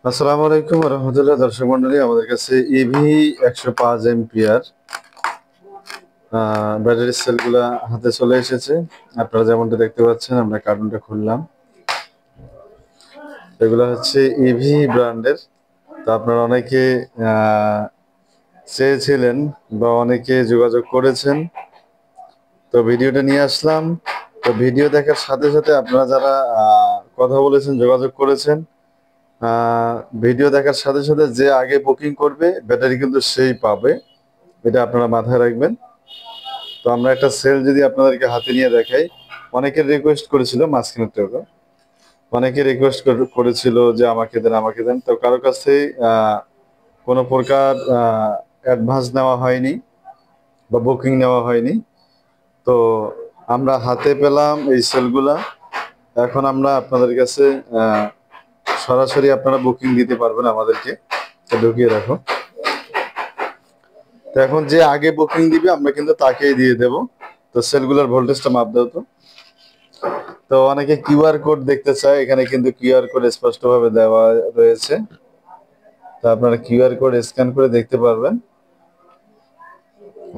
আসসালামু আলাইকুম রহমতুল্লাহ। দর্শক মন্ডলী, আমাদের কাছে ইভি 105 এম্পিয়ার ব্যাটারি সেলগুলা হাতে চলে এসেছে। আপনারা যেমনটা দেখতে পাচ্ছেন, আমরা কার্টুনটা খুললাম। এগুলো হচ্ছে ইভি ব্র্যান্ডের। তো আপনারা অনেকে চেয়েছিলেন বা অনেকে যোগাযোগ করেছেন, তো ভিডিওটা নিয়ে আসলাম। তো ভিডিও দেখার সাথে সাথে আপনারা যারা কথা বলেছেন, যোগাযোগ করেছেন, ভিডিও দেখার সাথে সাথে যে আগে বুকিং করবে ব্যাটারি কিন্তু সেই পাবে, এটা আপনারা মাথায় রাখবেন। তো আমরা একটা সেল যদি আপনাদেরকে হাতে নিয়ে দেখাই, অনেকের রিকোয়েস্ট করেছিল মাঝখানে, অনেকে রিকোয়েস্ট করেছিল যে আমাকে দেন আমাকে দেন। তো কারো কাছে কোনো প্রকার অ্যাডভান্স নেওয়া হয়নি বা বুকিং নেওয়া হয়নি। তো আমরা হাতে পেলাম এই সেলগুলা। এখন আমরা আপনাদের কাছে সরাসরি আপনারা বুকিং দিতে পারবেন আমাদেরকে। তো ঢুকিয়ে রাখো। তো এখন যে আগে বুকিং দিবে আমরা কিন্তু তাকেই দিয়ে দেব। তো সেলগুলোর ভোল্টেজটা মাপ দাও তো। তো অনেকে কিউআর কোড দেখতে চায়, এখানে কিন্তু কিউআর কোড স্পষ্টভাবে দেওয়া রয়েছে। তো আপনারা কিউআর কোড স্ক্যান করে দেখতে পারবেন।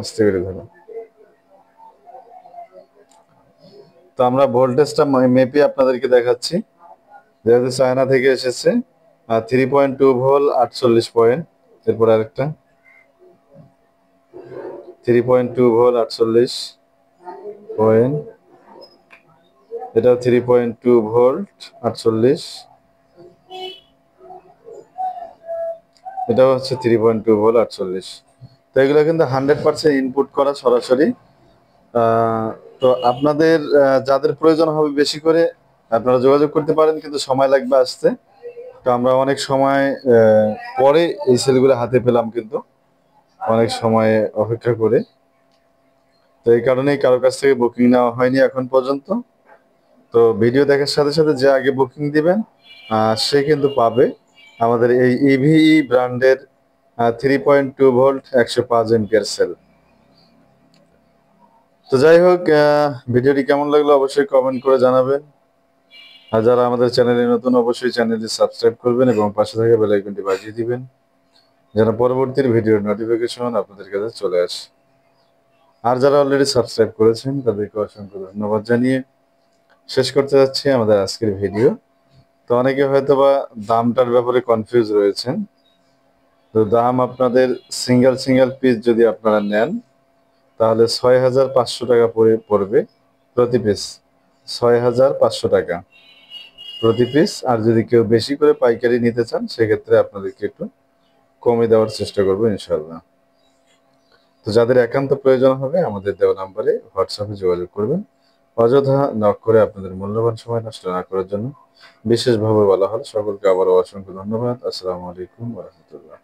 আস্তে করে ধরো। তো আমরা ভোল্টেজটা মেপে আপনাদেরকে দেখাচ্ছি, যেহেতু চায়না থেকে এসেছে। 3.2 ভোল্ট 48 পয়েন্ট। এরপর আরেকটা 3.2 ভোল্ট 48 পয়েন্ট। এটা 3.2 ভোল্ট 48। এটা হচ্ছে 3.2 ভোল্ট 48। তো এগুলো কিন্তু 100% ইনপুট করা সরাসরি। তো আপনাদের যাদের প্রয়োজন হবে বেশি করে, আপনারা যোগাযোগ করতে পারেন, কিন্তু সময় লাগবে আসতে। তো আমরা অনেক সময় পরে এই সেলগুলো হাতে পেলাম, কিন্তু অনেক সময় অপেক্ষা করে। তো এই কারণেই কারোর কাছ থেকে বুকিং নেওয়া হয়নি এখন পর্যন্ত। তো ভিডিও দেখার সাথে সাথে যে আগে বুকিং দিবেন সে কিন্তু পাবে আমাদের এই ইভিই ব্র্যান্ডের 3.2 ভোল্ট 105 এম্পিয়ার সেল। তো যাই হোক, ভিডিওটি কেমন লাগলো অবশ্যই কমেন্ট করে জানাবেন। আর যারা আমাদের চ্যানেলে নতুন, অবশ্যই চ্যানেলটি সাবস্ক্রাইব করবেন এবং পাশে থাকা বেল আইকনটি বাজিয়ে দিবেন, যেন পরবর্তী ভিডিওর নোটিফিকেশন আপনাদের কাছে চলে আসে। আর যারা অলরেডি সাবস্ক্রাইব করেছেন তাদেরকে অসংখ্য ধন্যবাদ জানিয়ে শেষ করতে যাচ্ছি আমাদের আজকের ভিডিও। তো অনেকে হয়তোবা দামটার ব্যাপারে কনফিউজ রয়েছেন। তো দাম আপনাদের সিঙ্গেল সিঙ্গেল পিস যদি আপনারা নেন, তাহলে 6,500 টাকা পড়বে প্রতি পিস। 6,500 টাকা প্রতি পিস। আর যদি কেউ বেশি করে পাইকারি নিতে চান, সেক্ষেত্রে আপনাদেরকে একটু কমে দেওয়ার চেষ্টা করবো ইনশাল্লাহ। তো যাদের একান্ত প্রয়োজন হবে, আমাদের দেওয়া নাম্বারে হোয়াটসঅ্যাপে যোগাযোগ করবেন। অযথা নক করে আপনাদের মূল্যবান সময় নষ্ট না করার জন্য বিশেষভাবে বলা হলো। সকলকে আবারও অসংখ্য ধন্যবাদ। আসসালামু আলাইকুম ওয়া রাহমাতুল্লাহ।